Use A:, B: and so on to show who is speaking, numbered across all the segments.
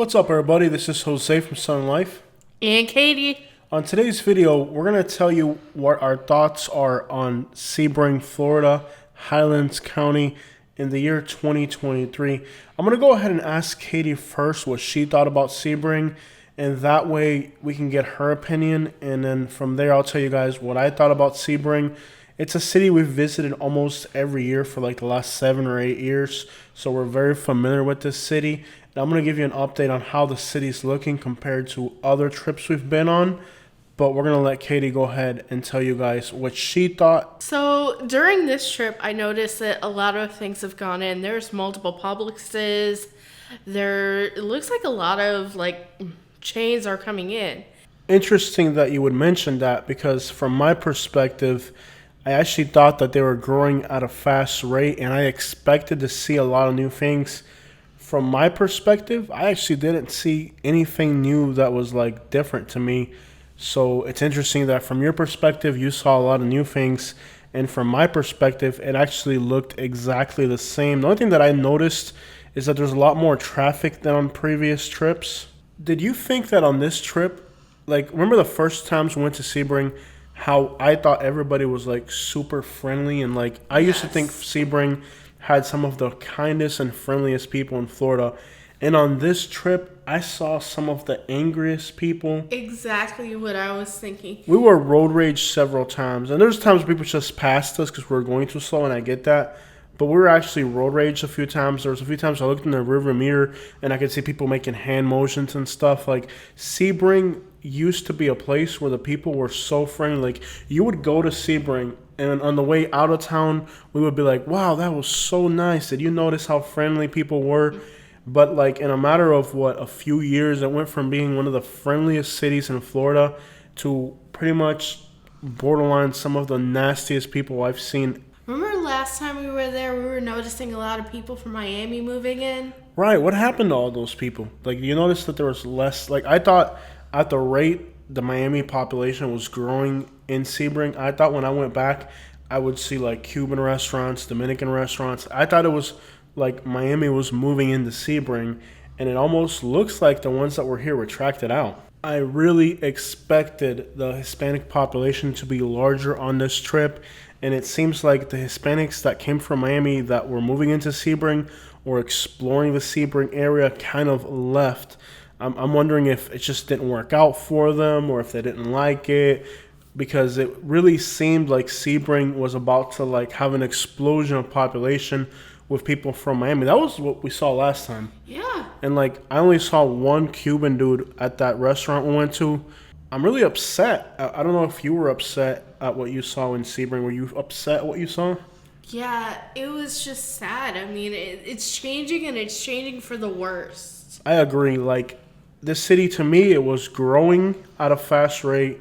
A: What's up, everybody? This is Jose from Sun Life.
B: And Katie.
A: On today's video, we're going to tell you what our thoughts are on Sebring, Florida, Highlands County in the year 2023. I'm going to go ahead and ask Katie first what she thought about Sebring, and that way we can get her opinion, and then from there I'll tell you guys what I thought about Sebring. It's a city we've visited almost every year for like the last 7 or 8 years, so we're very familiar with this city. And I'm going to give you an update on how the city's looking compared to other trips we've been on. But we're going to let Katie go ahead and tell you guys what she thought.
B: So during this trip, I noticed that a lot of things have gone in. There's multiple Publixes. It looks like a lot of chains are coming in.
A: Interesting that you would mention that, because from my perspective, I actually thought that they were growing at a fast rate and I expected to see a lot of new things. From my perspective, I actually didn't see anything new that was like different to me. So it's interesting that from your perspective, you saw a lot of new things. And from my perspective, it actually looked exactly the same. The only thing that I noticed is that there's a lot more traffic than on previous trips. Did you think that on this trip, like, remember the first times we went to Sebring, how I thought everybody was like super friendly, and like I used to think Sebring had some of the kindest and friendliest people in Florida. And on this trip, I saw some of the angriest people.
B: Exactly what I was thinking.
A: We were road rage several times. And there's times people just passed us because we were going too slow, and I get that. But we were actually road rage a few times. There was a few times I looked in the rearview mirror and I could see people making hand motions and stuff. Like, Sebring used to be a place where the people were so friendly. Like, you would go to Sebring, and on the way out of town, we would be like, wow, that was so nice. Did you notice how friendly people were? But like in a matter of a few years, it went from being one of the friendliest cities in Florida to pretty much borderline some of the nastiest people I've seen.
B: Remember last time we were there, we were noticing a lot of people from Miami moving in?
A: Right, what happened to all those people? Like, you notice that there was less, like, I thought at the rate the Miami population was growing in Sebring, I thought when I went back, I would see like Cuban restaurants, Dominican restaurants. I thought it was like Miami was moving into Sebring, and it almost looks like the ones that were here retracted out. I really expected the Hispanic population to be larger on this trip, and it seems like the Hispanics that came from Miami that were moving into Sebring or exploring the Sebring area kind of left. I'm wondering if it just didn't work out for them or if they didn't like it, because it really seemed like Sebring was about to like have an explosion of population with people from Miami. That was what we saw last time.
B: Yeah.
A: And like, I only saw one Cuban dude at that restaurant we went to. I'm really upset. I don't know if you were upset at what you saw in Sebring. Were you upset at what you saw?
B: Yeah, it was just sad. I mean, it's changing, and it's changing for the worst.
A: I agree. Like, this city, to me, it was growing at a fast rate.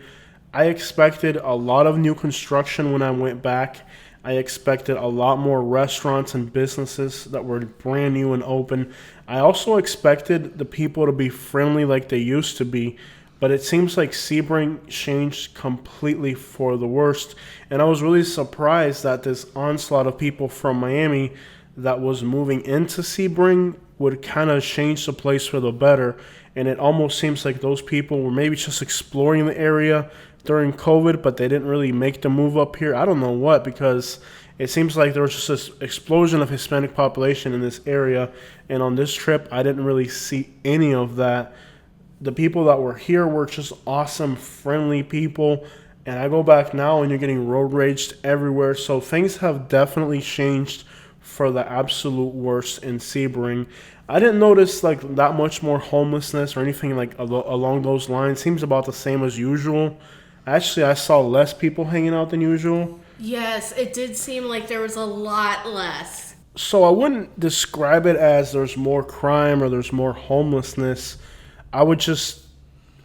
A: I expected a lot of new construction when I went back. I expected a lot more restaurants and businesses that were brand new and open. I also expected the people to be friendly like they used to be, but it seems like Sebring changed completely for the worst. And I was really surprised that this onslaught of people from Miami that was moving into Sebring would kind of change the place for the better. And it almost seems like those people were maybe just exploring the area during COVID, but they didn't really make the move up here. I don't know what, because it seems like there was just this explosion of Hispanic population in this area. And on this trip, I didn't really see any of that. The people that were here were just awesome, friendly people. And I go back now and you're getting road raged everywhere. So things have definitely changed for the absolute worst in Sebring. I didn't notice like that much more homelessness or anything like along those lines. Seems about the same as usual. Actually, I saw less people hanging out than usual.
B: Yes, it did seem like there was a lot less.
A: So I wouldn't describe it as there's more crime or there's more homelessness. I would just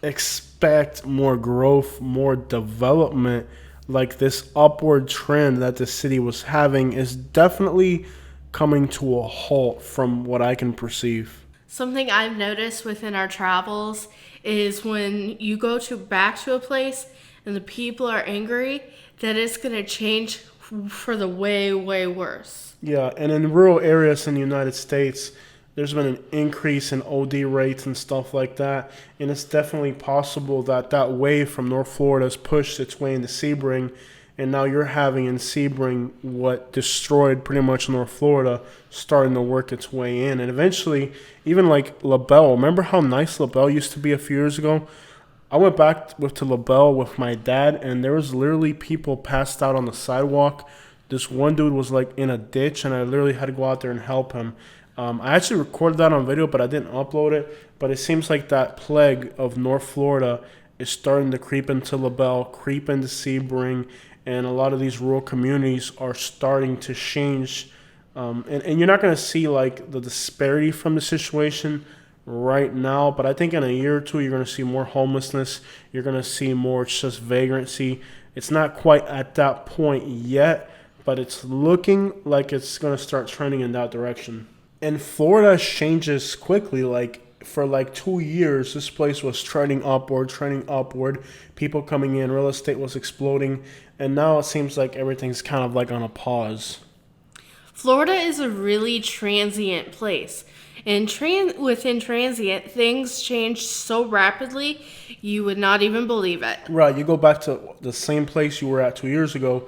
A: expect more growth, more development. Like, this upward trend that the city was having is definitely coming to a halt from what I can perceive.
B: Something I've noticed within our travels is when you go back to a place and the people are angry, that it's going to change for the way, way worse.
A: Yeah, and in rural areas in the United States, there's been an increase in OD rates and stuff like that. And it's definitely possible that that wave from North Florida has pushed its way into Sebring. And now you're having in Sebring what destroyed pretty much North Florida starting to work its way in. And eventually, even like LaBelle, remember how nice LaBelle used to be a few years ago? I went back to LaBelle with my dad, and there was literally people passed out on the sidewalk. This one dude was like in a ditch, and I literally had to go out there and help him. I actually recorded that on video, but I didn't upload it. But it seems like that plague of North Florida is starting to creep into LaBelle, creep into Sebring, and a lot of these rural communities are starting to change. And you're not going to see like the disparity from the situation right now, but I think in a year or two, you're going to see more homelessness. You're going to see more just vagrancy. It's not quite at that point yet, but it's looking like it's going to start trending in that direction. And Florida changes quickly. Like for like 2 years, this place was trending upward. People coming in, real estate was exploding, and now it seems like everything's kind of like on a pause.
B: Florida is a really transient place. And within transient, things change so rapidly, you would not even believe it.
A: Right, you go back to the same place you were at 2 years ago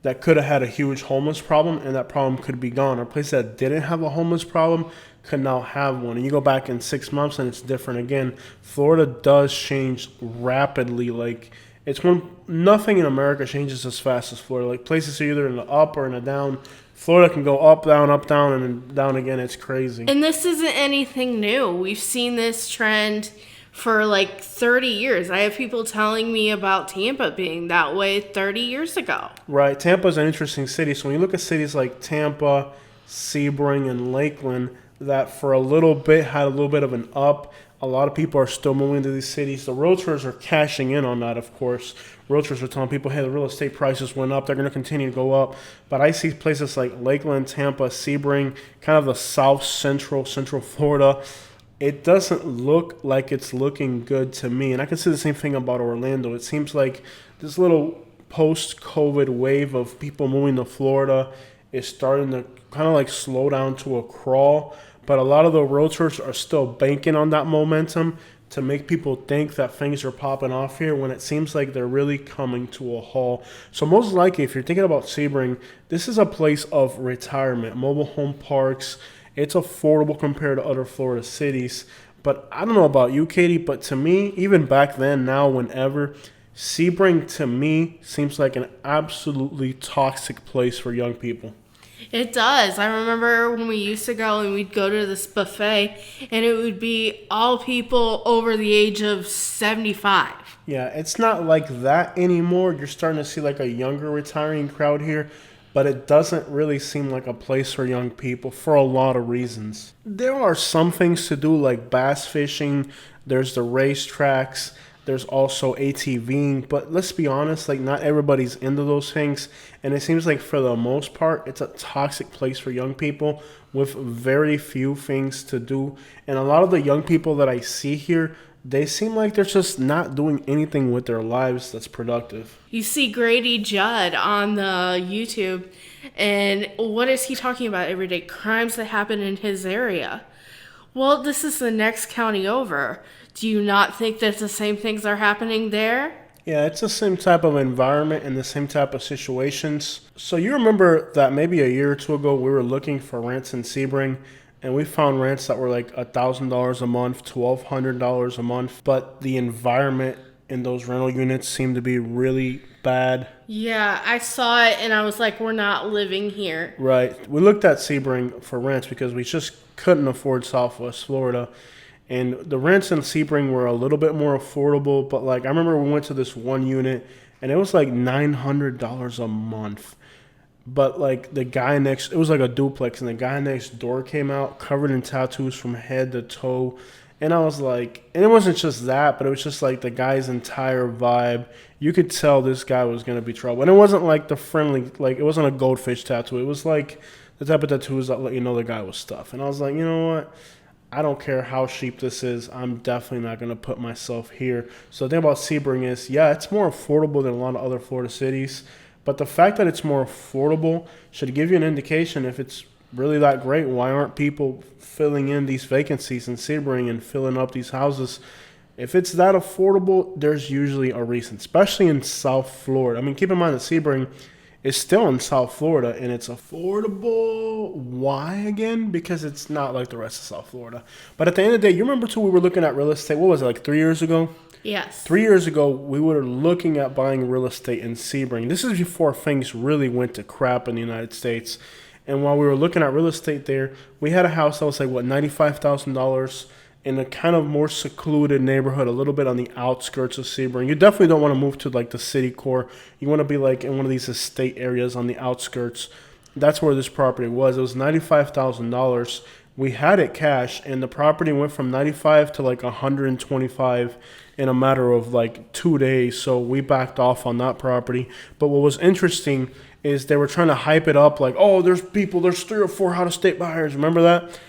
A: that could have had a huge homeless problem, and that problem could be gone. Or a place that didn't have a homeless problem could now have one. And you go back in 6 months and it's different again. Florida does change rapidly. Like it's when nothing in America changes as fast as Florida. Like places are either in the up or in the down. Florida can go up, down, and then down again. It's crazy.
B: And this isn't anything new. We've seen this trend for like 30 years. I have people telling me about Tampa being that way 30 years ago.
A: Right. Tampa's an interesting city. So when you look at cities like Tampa, Sebring, and Lakeland, that for a little bit had a little bit of an up. A lot of people are still moving to these cities. The realtors are cashing in on that, of course. Realtors are telling people, hey, the real estate prices went up. They're going to continue to go up. But I see places like Lakeland, Tampa, Sebring, kind of the central Florida. It doesn't look like it's looking good to me. And I can say the same thing about Orlando. It seems like this little post-COVID wave of people moving to Florida is starting to kind of like slow down to a crawl. But a lot of the realtors are still banking on that momentum to make people think that things are popping off here when it seems like they're really coming to a halt. So most likely, if you're thinking about Sebring, this is a place of retirement, mobile home parks. It's affordable compared to other Florida cities. But I don't know about you, Katie, but to me, even back then, now, whenever, Sebring to me seems like an absolutely toxic place for young people.
B: It does. I remember when we used to go and we'd go to this buffet and it would be all people over the age of 75.
A: Yeah, it's not like that anymore. You're starting to see like a younger retiring crowd here, but it doesn't really seem like a place for young people for a lot of reasons. There are some things to do like bass fishing, there's the racetracks, there's also ATVing, but let's be honest, like not everybody's into those things, and it seems like for the most part, it's a toxic place for young people with very few things to do. And a lot of the young people that I see here, they seem like they're just not doing anything with their lives that's productive.
B: You see Grady Judd on the YouTube, and what is he talking about every day? Crimes that happen in his area. Well, this is the next county over. Do you not think that the same things are happening there?
A: Yeah, it's the same type of environment and the same type of situations. So you remember that maybe a year or two ago we were looking for rents in Sebring, and we found rents that were like $1,000 a month, $1,200 a month. But the environment in those rental units seemed to be really bad.
B: Yeah, I saw it and I was like, we're not living here.
A: Right. We looked at Sebring for rents because we just couldn't afford Southwest Florida. And the rents in Sebring were a little bit more affordable, but like I remember we went to this one unit and it was like $900 a month. But like the guy next, it was like a duplex, and the guy next door came out covered in tattoos from head to toe. And I was like, and it wasn't just that, but it was just like the guy's entire vibe. You could tell this guy was going to be trouble. And it wasn't like the friendly, like it wasn't a goldfish tattoo. It was like the type of tattoos that let you know the guy was stuff. And I was like, you know what? I don't care how cheap this is. I'm definitely not going to put myself here. So the thing about Sebring is, yeah, it's more affordable than a lot of other Florida cities. But the fact that it's more affordable should give you an indication if it's really that great. Why aren't people filling in these vacancies in Sebring and filling up these houses? If it's that affordable, there's usually a reason, especially in South Florida. I mean, keep in mind that Sebring is still in South Florida and it's affordable. Why again? Because it's not like the rest of South Florida. But at the end of the day, you remember too, we were looking at real estate. What was it, like 3 years ago?
B: Yes.
A: 3 years ago, we were looking at buying real estate in Sebring. This is before things really went to crap in the United States. And while we were looking at real estate there, we had a house that was like, what, $95,000 in a kind of more secluded neighborhood, a little bit on the outskirts of Sebring. You definitely don't want to move to like the city core. You want to be like in one of these estate areas on the outskirts. That's where this property was. It was $95,000. We had it cash, and the property went from 95 to like 125 in a matter of like 2 days. So we backed off on that property. But what was interesting is they were trying to hype it up like, oh, there's 3 or 4 out-of-state buyers. Remember that?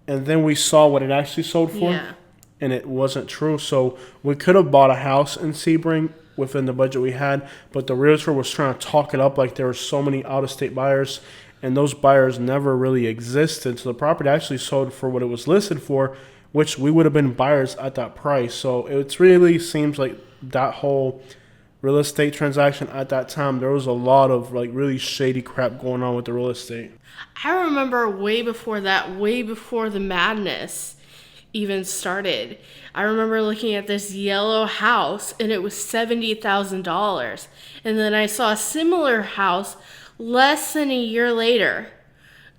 A: And then we saw what it actually sold for,
B: Yeah.
A: and it wasn't true. So we could have bought a house in Sebring within the budget we had, but the realtor was trying to talk it up like there were so many out-of-state buyers, and those buyers never really existed. So the property actually sold for what it was listed for, which we would have been buyers at that price. So it really seems like that whole real estate transaction at that time, there was a lot of like really shady crap going on with the real estate.
B: I remember way before that, way before the madness even started. I remember looking at this yellow house and it was $70,000. And then I saw a similar house less than a year later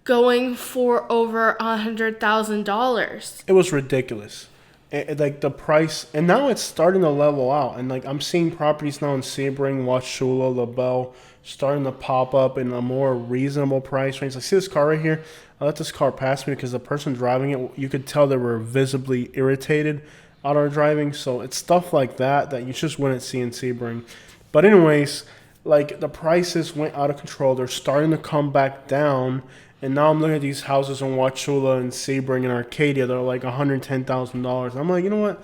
B: going for over $100,000.
A: It was ridiculous. Like the price, and now it's starting to level out. And like I'm seeing properties now in Sebring, Wauchula, LaBelle starting to pop up in a more reasonable price range. I see this car right here. I let this car pass me because the person driving it, you could tell they were visibly irritated out of driving. So it's stuff like that that you just wouldn't see in Sebring. But anyways, like the prices went out of control. They're starting to come back down. And now I'm looking at these houses in Wauchula and Sebring and Arcadia. They're like $110,000. I'm like, you know what?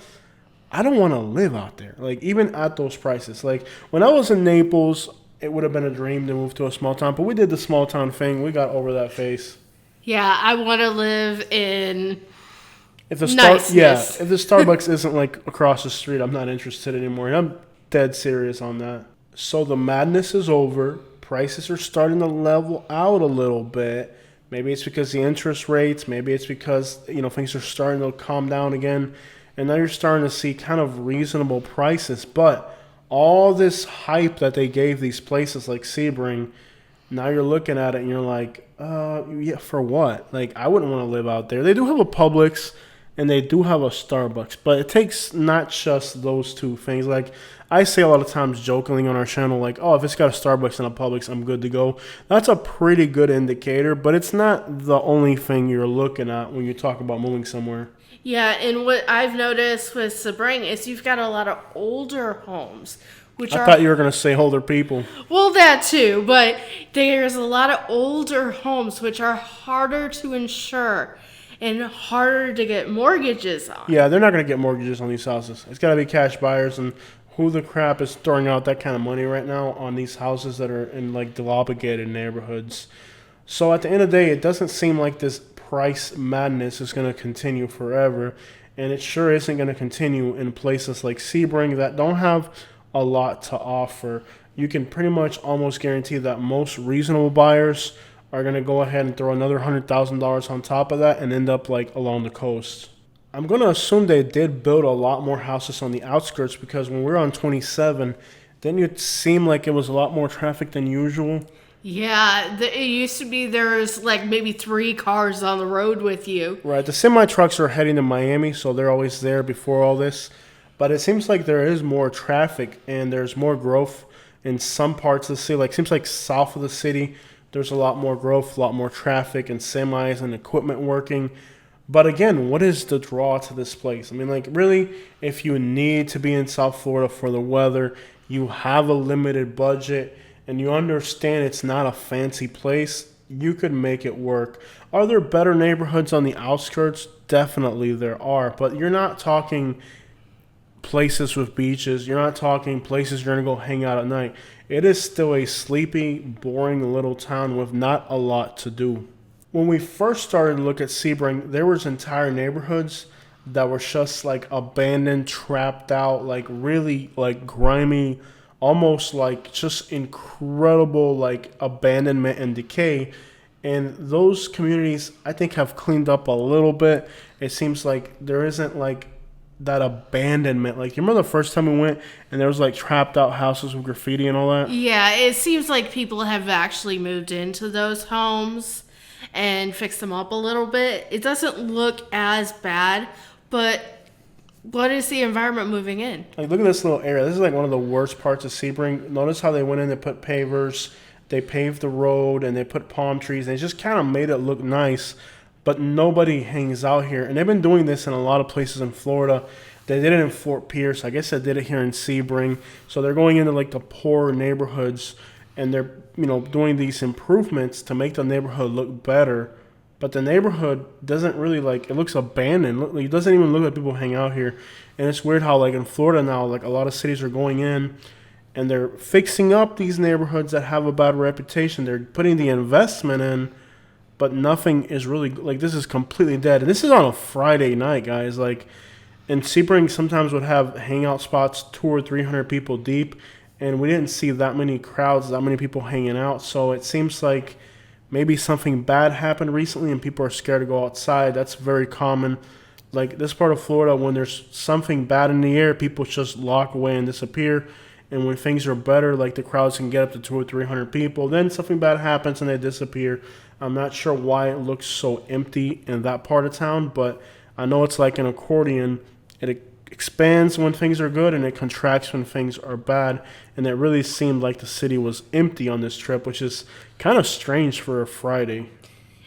A: I don't want to live out there. Like even at those prices. Like when I was in Naples, it would have been a dream to move to a small town. But we did the small town thing. We got over that phase.
B: Yeah, I want to live in
A: If the
B: niceness.
A: if the Starbucks isn't like across the street, I'm not interested anymore. And I'm dead serious on that. So the madness is over. Prices are starting to level out a little bit. Maybe it's because the interest rates. Maybe it's because things are starting to calm down again, and now you're starting to see kind of reasonable prices. But all this hype that they gave these places like Sebring, now you're looking at it and you're like, yeah, for what? Like I wouldn't want to live out there. They do have a Publix and they do have a Starbucks, but it takes not just those two things. Like I say a lot of times jokingly on our channel, like, oh, if it's got a Starbucks and a Publix, I'm good to go. That's a pretty good indicator, but it's not the only thing you're looking at when you talk about moving somewhere.
B: Yeah, and what I've noticed with Sebring is you've got a lot of older homes, which
A: I
B: are
A: thought you were going to say older people.
B: well, that too, but there's a lot of older homes which are harder to insure and harder to get mortgages on.
A: Yeah, they're not going to get mortgages on these houses. It's got to be cash buyers, and who the crap is throwing out that kind of money right now on these houses that are in like dilapidated neighborhoods? So at the end of the day, it doesn't seem like this price madness is going to continue forever, and it sure isn't going to continue in places like Sebring that don't have a lot to offer. You can pretty much almost guarantee that most reasonable buyers are going to go ahead and throw another $100,000 on top of that and end up like along the coast. I'm going to assume they did build a lot more houses on the outskirts because when we were on 27, didn't it seem like it was a lot more traffic than usual?
B: Yeah, it used to be there's like maybe 3 cars on the road with you.
A: Right, the semi-trucks are heading to Miami, so they're always there before all this. But it seems like there is more traffic and there's more growth in some parts of the city. Like, it seems like south of the city, there's a lot more growth, a lot more traffic and semis and equipment working. But again, what is the draw to this place? I mean, like, really, if you need to be in South Florida for the weather, you have a limited budget, and you understand it's not a fancy place, you could make it work. Are there better neighborhoods on the outskirts? Definitely there are. But you're not talking places with beaches. You're not talking places you're going to go hang out at night. It is still a sleepy, boring little town with not a lot to do. When we first started to look at Sebring, there was entire neighborhoods that were just like abandoned, trapped out, like really like grimy, almost like just incredible like abandonment and decay. And those communities, I think, have cleaned up a little bit. It seems like there isn't like that abandonment. Like you remember the first time we went and there was like trapped out houses with graffiti and all that.
B: Yeah, it seems like people have actually moved into those homes and fixed them up a little bit. It doesn't look as bad, but what is the environment moving in?
A: Like look at this little area. This is like one of the worst parts of Sebring. Notice how they went in, they put pavers, they paved the road, and they put palm trees. And they just kind of made it look nice, but nobody hangs out here. And they've been doing this in a lot of places in Florida. They did it in Fort Pierce. I guess they did it here in Sebring. So they're going into like the poorer neighborhoods, and they're doing these improvements to make the neighborhood look better. But the neighborhood doesn't really like, it looks abandoned. It doesn't even look like people hang out here. And it's weird how like in Florida now, like a lot of cities are going in and they're fixing up these neighborhoods that have a bad reputation. They're putting the investment in, but nothing is really like, this is completely dead. And this is on a Friday night, guys. Like, and Sebring sometimes would have hangout spots 200 or 300 people deep, and we didn't see that many crowds, that many people hanging out. So it seems like maybe something bad happened recently and people are scared to go outside. That's very common. Like this part of Florida, when there's something bad in the air, people just lock away and disappear. And when things are better, like the crowds can get up to 200 or 300 people, then something bad happens and they disappear. I'm not sure why it looks so empty in that part of town, but I know it's like an accordion. It expands when things are good and it contracts when things are bad. And it really seemed like the city was empty on this trip, which is kind of strange for a Friday.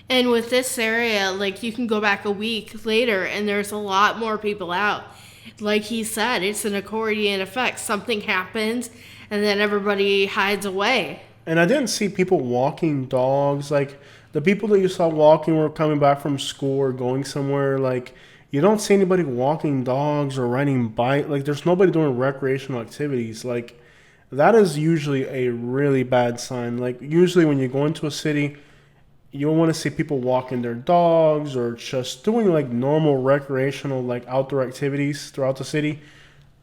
B: And with this area, like you can go back a week later and there's a lot more people out. Like he said, it's an accordion effect. Something happens and then everybody hides away.
A: And I didn't see people walking dogs. Like the people that you saw walking were coming back from school or going somewhere. Like you don't see anybody walking dogs or riding bike. Like there's nobody doing recreational activities. Like that is usually a really bad sign. Like usually when you go into a city, you'll want to see people walking their dogs or just doing like normal recreational like outdoor activities throughout the city.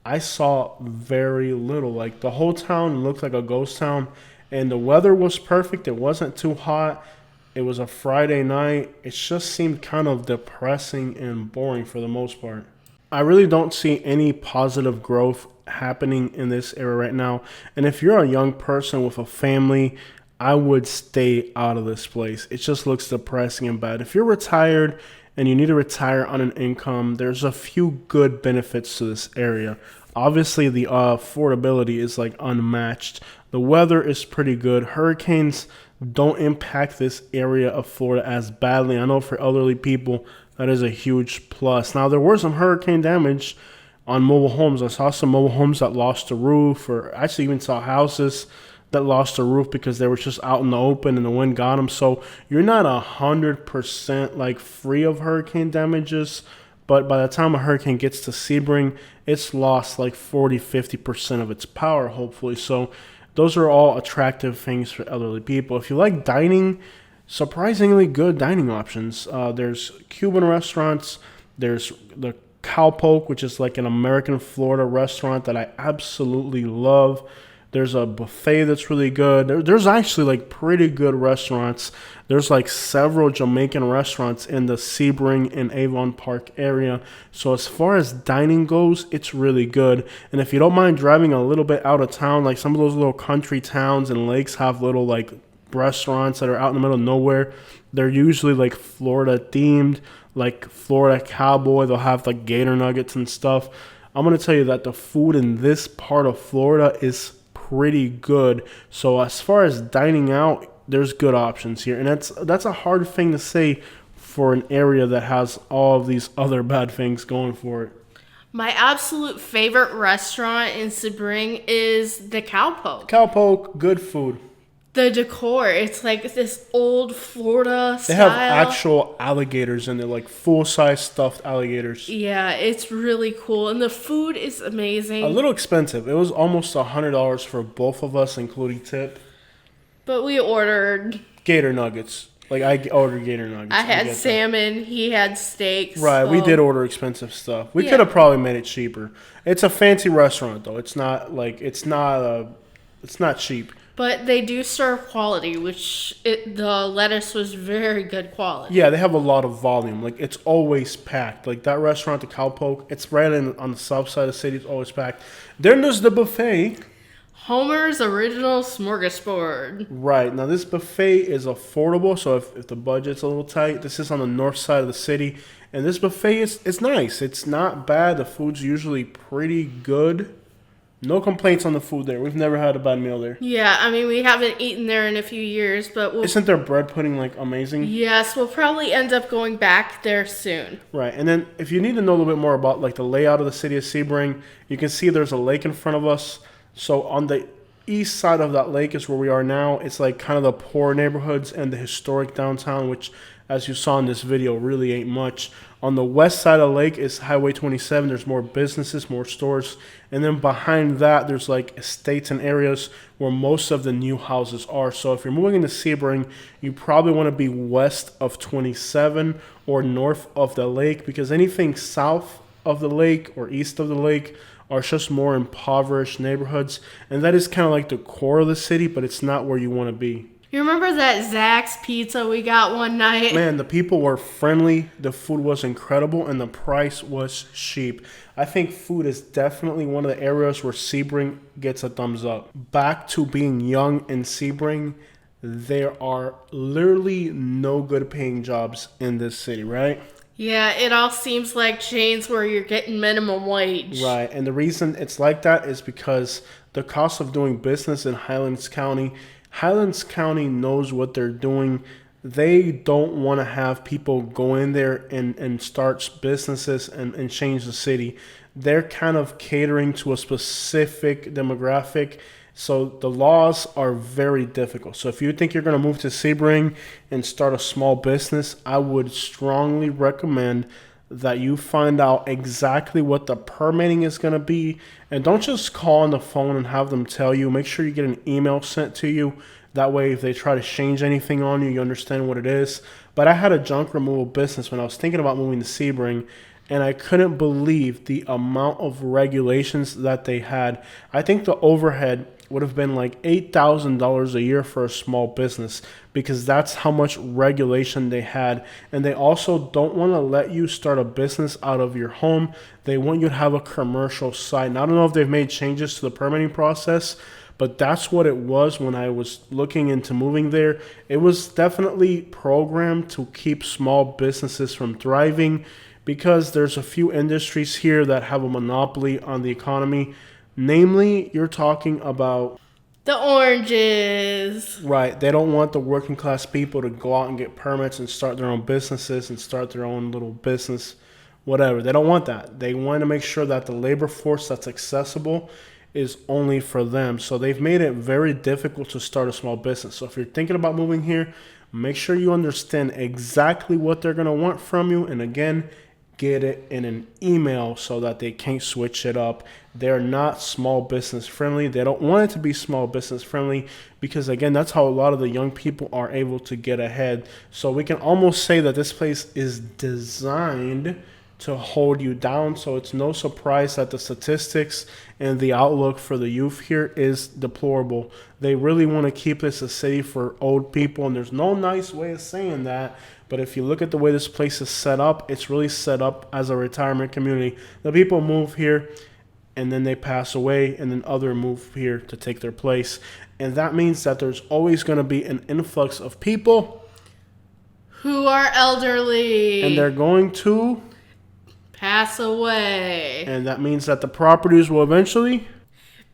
A: I saw very little. Like the whole town looked like a ghost town, and the weather was perfect. It wasn't too hot. It was a Friday night. It just seemed kind of depressing and boring for the most part. I really don't see any positive growth happening in this area right now. And if you're a young person with a family, I would stay out of this place. It just looks depressing and bad. If you're retired and you need to retire on an income, there's a few good benefits to this area. Obviously, the affordability is like unmatched. The weather is pretty good. Hurricanes don't impact this area of Florida as badly. I know for elderly people, that is a huge plus. Now, there was some hurricane damage on mobile homes. I saw some mobile homes that lost a roof, or actually even saw houses that lost a roof because they were just out in the open and the wind got them. So you're not 100% like free of hurricane damages, but by the time a hurricane gets to Sebring, it's lost like 40-50% of its power, hopefully. So those are all attractive things for elderly people. If you like dining, surprisingly good dining options. There's Cuban restaurants. There's the Cowpoke, which is like an American Florida restaurant that I absolutely love. There's a buffet that's really good. There's actually like pretty good restaurants. There's like several Jamaican restaurants in the Sebring and Avon Park area. So as far as dining goes, it's really good. And if you don't mind driving a little bit out of town, like some of those little country towns and lakes have little like restaurants that are out in the middle of nowhere. They're usually like Florida themed, like Florida Cowboy. They'll have like gator nuggets and stuff. I'm going to tell you that the food in this part of Florida is pretty good. So as far as dining out, there's good options here. And that's a hard thing to say for an area that has all of these other bad things going for it.
B: My absolute favorite restaurant in Sebring is the Cowpoke.
A: Cowpoke, good food.
B: The decor, it's like this old Florida style.
A: They have actual alligators in there, like full-size stuffed alligators.
B: Yeah, it's really cool. And the food is amazing.
A: A little expensive. It was almost $100 for both of us, including tip.
B: But we ordered
A: Gator nuggets. Like I ordered gator nuggets.
B: I had
A: get that.
B: salmon. He had steaks.
A: Right, we
B: so-
A: did order expensive stuff. We
B: Yeah.
A: could have probably made it cheaper. It's a fancy restaurant though. It's not cheap.
B: But they do serve quality, the lettuce was very good quality.
A: Yeah, they have a lot of volume. Like it's always packed. Like that restaurant, the Cowpoke, it's right on the south side of the city. It's always packed. Then there's the buffet.
B: Homer's Original Smorgasbord.
A: Right now, this buffet is affordable. So if the budget's a little tight, this is on the north side of the city, and this buffet is nice. It's not bad. The food's usually pretty good. No complaints on the food there. We've never had a bad meal there.
B: Yeah, I mean, we haven't eaten there in a few years, but
A: Isn't their bread pudding like amazing?
B: yes, we'll probably end up going back there soon.
A: Right, and then if you need to know a little bit more about like the layout of the city of Sebring, you can see there's a lake in front of us. So on the east side of that lake is where we are now. It's like kind of the poor neighborhoods and the historic downtown, which, as you saw in this video, really ain't much. On the west side of the lake is Highway 27. There's more businesses, more stores. And then behind that, there's like estates and areas where most of the new houses are. So if you're moving into Sebring, you probably want to be west of 27 or north of the lake, because anything south of the lake or east of the lake are just more impoverished neighborhoods. And that is kind of like the core of the city, but it's not where you want to be.
B: You remember that Zach's pizza we got one night?
A: Man, the people were friendly, the food was incredible, and the price was cheap. I think food is definitely one of the areas where Sebring gets a thumbs up. Back to being young in Sebring, there are literally no good paying jobs in this city, right?
B: Yeah, it all seems like chains where you're getting minimum wage.
A: Right, and the reason it's like that is because the cost of doing business in Highlands County knows what they're doing. They don't want to have people go in there and start businesses and change the city. They're kind of catering to a specific demographic. So the laws are very difficult. So if you think you're going to move to Sebring and start a small business, I would strongly recommend that you find out exactly what the permitting is going to be. And don't just call on the phone and have them tell you. Make sure you get an email sent to you. That way, if they try to change anything on you, you understand what it is. But I had a junk removal business when I was thinking about moving to Sebring, and I couldn't believe the amount of regulations that they had. I think the overhead would have been like $8,000 a year for a small business, because that's how much regulation they had. And they also don't want to let you start a business out of your home. They want you to have a commercial site. And I don't know if they've made changes to the permitting process, but that's what it was when I was looking into moving there. It was definitely programmed to keep small businesses from thriving, because there's a few industries here that have a monopoly on the economy. Namely, you're talking about
B: The oranges.
A: right. They don't want the working class people to go out and get permits and start their own businesses and start their own little business, whatever. They don't want that. They want to make sure that the labor force that's accessible is only for them. So they've made it very difficult to start a small business. So if you're thinking about moving here, make sure you understand exactly what they're going to want from you. And again, get it in an email so that they can't switch it up. They're not small business friendly. They don't want it to be small business friendly, because again, that's how a lot of the young people are able to get ahead. So we can almost say that this place is designed to hold you down. So it's no surprise that the statistics and the outlook for the youth here is deplorable. They really want to keep this a city for old people, and there's no nice way of saying that. But if you look at the way this place is set up, it's really set up as a retirement community. The people move here and then they pass away, and then other move here to take their place. And that means that there's always going to be an influx of people,
B: Who are elderly.
A: and they're going to,
B: pass away.
A: and that means that the properties will eventually,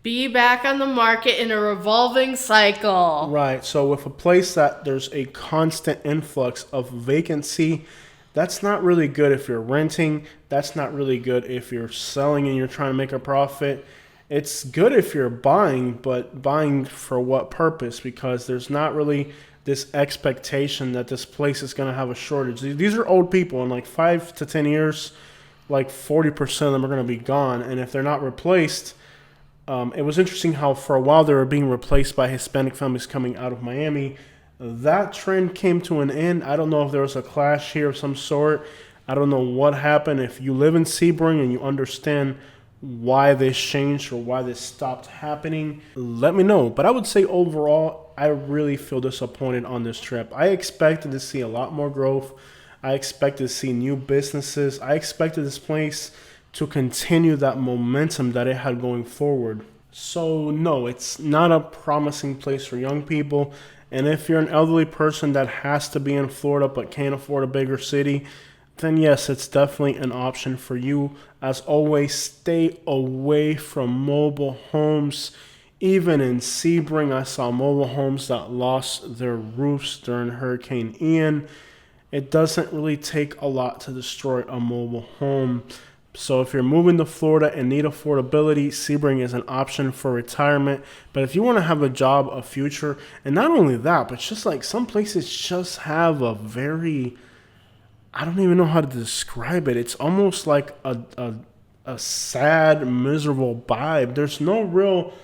B: Be back on the market in a revolving cycle.
A: right. So with a place that there's a constant influx of vacancy, that's not really good if you're renting. That's not really good if you're selling and you're trying to make a profit. It's good if you're buying, but buying for what purpose? Because there's not really this expectation that this place is going to have a shortage. These are old people. In like 5 to 10 years, like 40% of them are going to be gone. And if they're not replaced, it was interesting how for a while they were being replaced by Hispanic families coming out of Miami. That trend came to an end. I don't know if there was a clash here of some sort. I don't know what happened. If you live in Sebring and you understand why this changed or why this stopped happening, let me know. But I would say overall, I really feel disappointed on this trip. I expected to see a lot more growth. I expected to see new businesses. I expected this place to continue that momentum that it had going forward. So, no, it's not a promising place for young people. And if you're an elderly person that has to be in Florida but can't afford a bigger city, then yes, it's definitely an option for you. As always, stay away from mobile homes. Even in Sebring, I saw mobile homes that lost their roofs during Hurricane Ian. It doesn't really take a lot to destroy a mobile home. So if you're moving to Florida and need affordability, Sebring is an option for retirement. But if you want to have a job, a future, and not only that, but just like some places just have a very, I don't even know how to describe it. It's almost like a sad, miserable vibe. There's no real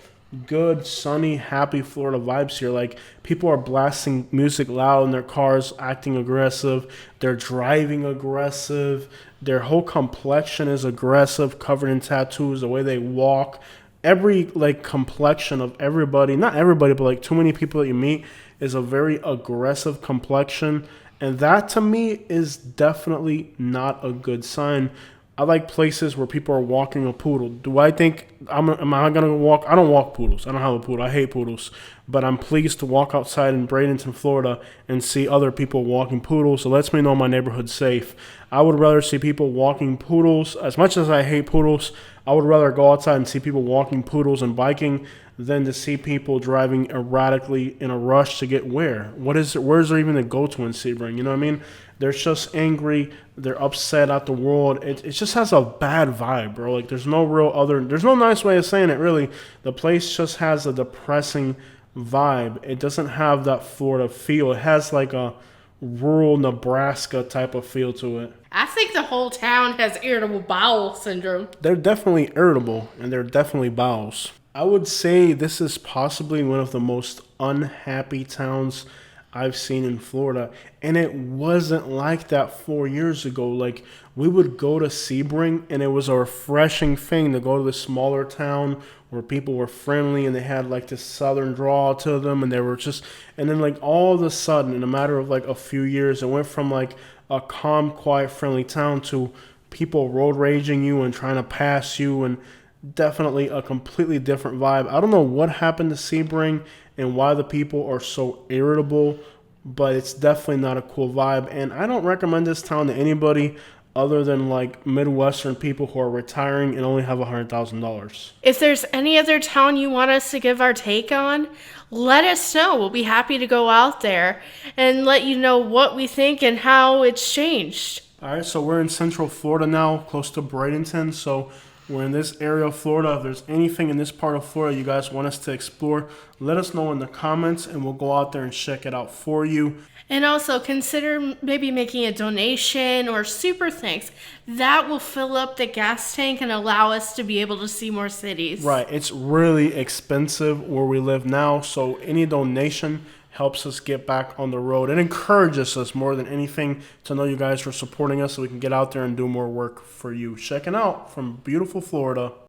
A: good, sunny, happy Florida vibes here. Like people are blasting music loud in their cars, acting aggressive. They're driving aggressive. Their whole complexion is aggressive, covered in tattoos. The way they walk, every like complexion of everybody, not everybody, but like too many people that you meet is a very aggressive complexion. And that to me is definitely not a good sign. I like places where people are walking a poodle. Do I think am I gonna walk? I don't walk poodles. I don't have a poodle. I hate poodles. But I'm pleased to walk outside in Bradenton, Florida, and see other people walking poodles. So it lets me know my neighborhood's safe. I would rather see people walking poodles. As much as I hate poodles, I would rather go outside and see people walking poodles and biking than to see people driving erratically in a rush to get where. Where's there even to go to in Sebring? You know what I mean? They're just angry. They're upset at the world. It just has a bad vibe, bro. Like there's no nice way of saying it, really. The place just has a depressing vibe. It doesn't have that Florida feel. It has like a rural Nebraska type of feel to it.
B: I think the whole town has irritable bowel syndrome.
A: They're definitely irritable and they're definitely bowels. I would say this is possibly one of the most unhappy towns I've seen in Florida. And it wasn't like that 4 years ago. Like, we would go to Sebring, and it was a refreshing thing to go to the smaller town where people were friendly and they had like this southern drawl to them. And they were just, and then like all of a sudden, in a matter of like a few years, it went from like a calm, quiet, friendly town to people road raging you and trying to pass you, and definitely a completely different vibe. I don't know what happened to Sebring and why the people are so irritable, but it's definitely not a cool vibe. And I don't recommend this town to anybody other than like Midwestern people who are retiring and only have $100,000.
B: If there's any other town you want us to give our take on, let us know. We'll be happy to go out there and let you know what we think and how it's changed.
A: All right, so we're in Central Florida now, close to Bradenton. So we're in this area of Florida. If there's anything in this part of Florida you guys want us to explore, let us know in the comments and we'll go out there and check it out for you.
B: And also consider maybe making a donation or super thanks. That will fill up the gas tank and allow us to be able to see more cities.
A: Right, it's really expensive where we live now, so any donation helps us get back on the road and encourages us more than anything to know you guys are supporting us so we can get out there and do more work for you. Checking out from beautiful Florida.